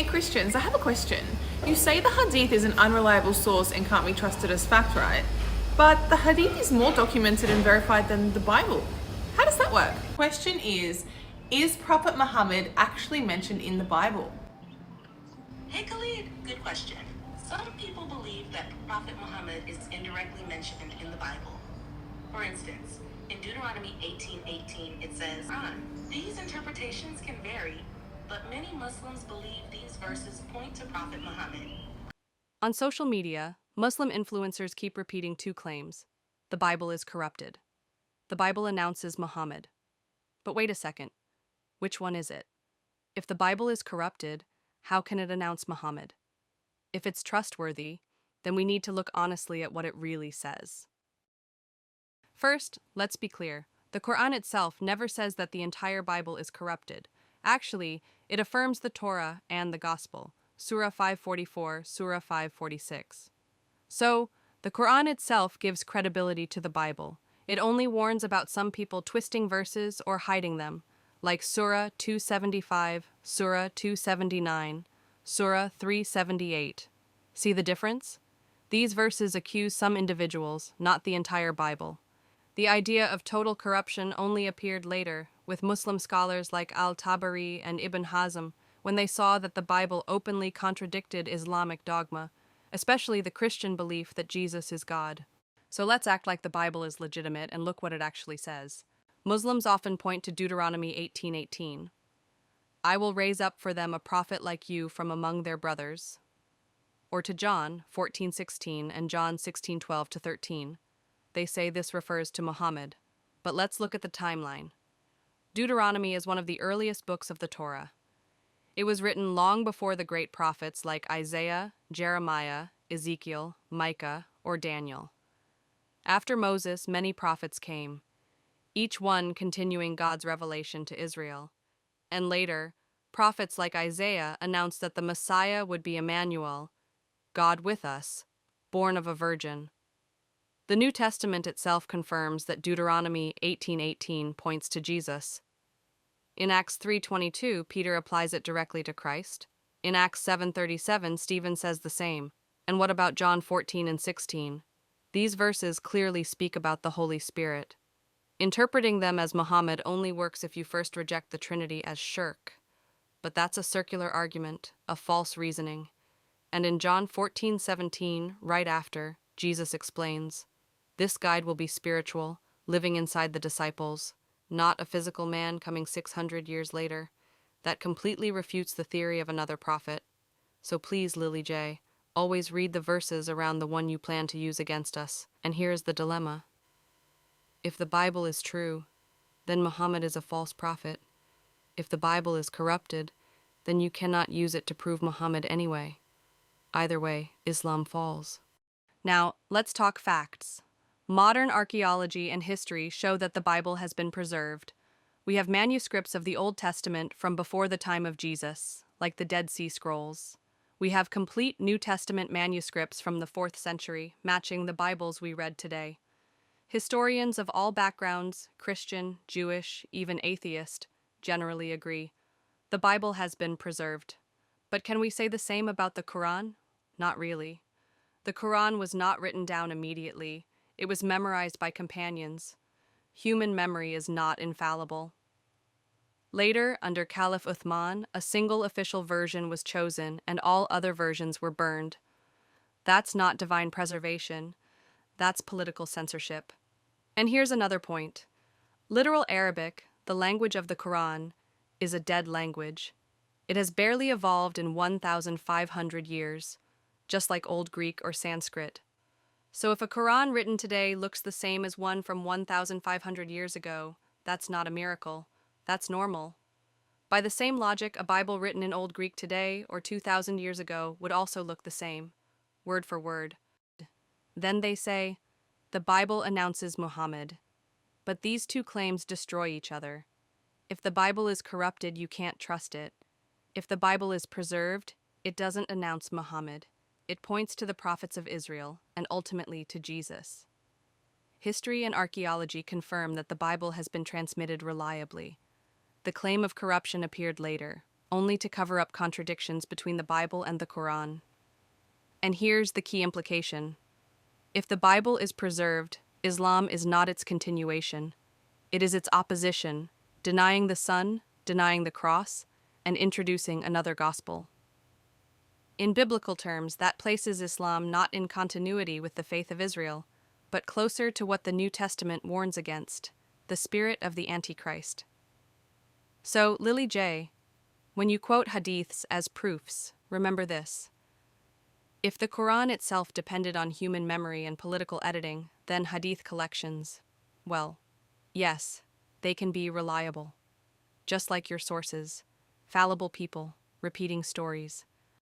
Hey Christians, I have a question. You say the Hadith is an unreliable source and can't be trusted as fact, right? But the Hadith is more documented and verified than the Bible. How does that work? Question is Prophet Muhammad actually mentioned in the Bible? Hey Khalid, good question. Some people believe that Prophet Muhammad is indirectly mentioned in the Bible. For instance, in Deuteronomy 18:18 it says, These interpretations can vary, but many Muslims believe these verses point to Prophet Muhammad. On social media, Muslim influencers keep repeating two claims. The Bible is corrupted. The Bible announces Muhammad. But wait a second. Which one is it? If the Bible is corrupted, how can it announce Muhammad? If it's trustworthy, then we need to look honestly at what it really says. First, let's be clear. The Quran itself never says that the entire Bible is corrupted. Actually, it affirms the Torah and the Gospel. Surah 544, Surah 546. So, the Quran itself gives credibility to the Bible. It only warns about some people twisting verses or hiding them, like Surah 275, Surah 279, Surah 378. See the difference? These verses accuse some individuals, not the entire Bible. The idea of total corruption only appeared later, with Muslim scholars like al-Tabari and Ibn Hazm, when they saw that the Bible openly contradicted Islamic dogma, especially the Christian belief that Jesus is God. So let's act like the Bible is legitimate and look what it actually says. Muslims often point to Deuteronomy 18:18. I will raise up for them a prophet like you from among their brothers. Or to John 14:16 and John 16:12-13. They say this refers to Muhammad. But let's look at the timeline. Deuteronomy is one of the earliest books of the Torah. It was written long before the great prophets like Isaiah, Jeremiah, Ezekiel, Micah, or Daniel. After Moses, many prophets came, each one continuing God's revelation to Israel. And later, prophets like Isaiah announced that the Messiah would be Emmanuel, God with us, born of a virgin. The New Testament itself confirms that Deuteronomy 18:18 points to Jesus. In Acts 3:22, Peter applies it directly to Christ. In Acts 7:37, Stephen says the same. And what about John 14:16? These verses clearly speak about the Holy Spirit. Interpreting them as Muhammad only works if you first reject the Trinity as shirk. But that's a circular argument, a false reasoning. And in John 14:17, right after, Jesus explains, this guide will be spiritual, living inside the disciples, not a physical man coming 600 years later. That completely refutes the theory of another prophet. So please, Lily J., always read the verses around the one you plan to use against us. And here's the dilemma. If the Bible is true, then Muhammad is a false prophet. If the Bible is corrupted, then you cannot use it to prove Muhammad anyway. Either way, Islam falls. Now, let's talk facts. Modern archaeology and history show that the Bible has been preserved. We have manuscripts of the Old Testament from before the time of Jesus, like the Dead Sea Scrolls. We have complete New Testament manuscripts from the 4th century, matching the Bibles we read today. Historians of all backgrounds, Christian, Jewish, even atheist, generally agree. The Bible has been preserved. But can we say the same about the Quran? Not really. The Quran was not written down immediately. It was memorized by companions. Human memory is not infallible. Later, under Caliph Uthman, a single official version was chosen and all other versions were burned. That's not divine preservation. That's political censorship. And here's another point. Literal Arabic, the language of the Quran, is a dead language. It has barely evolved in 1,500 years, just like Old Greek or Sanskrit. So if a Quran written today looks the same as one from 1,500 years ago, that's not a miracle. That's normal. By the same logic, a Bible written in Old Greek today or 2,000 years ago would also look the same, word for word. Then they say, the Bible announces Muhammad. But these two claims destroy each other. If the Bible is corrupted, you can't trust it. If the Bible is preserved, it doesn't announce Muhammad. It points to the prophets of Israel and ultimately to Jesus. History and archaeology confirm that the Bible has been transmitted reliably. The claim of corruption appeared later, only to cover up contradictions between the Bible and the Quran. And here's the key implication. If the Bible is preserved, Islam is not its continuation. It is its opposition, denying the Son, denying the cross, and introducing another gospel. In biblical terms, that places Islam not in continuity with the faith of Israel, but closer to what the New Testament warns against, the spirit of the Antichrist. So, Lily J., when you quote hadiths as proofs, remember this. If the Quran itself depended on human memory and political editing, then hadith collections, well, yes, they can be reliable. Just like your sources, fallible people, repeating stories.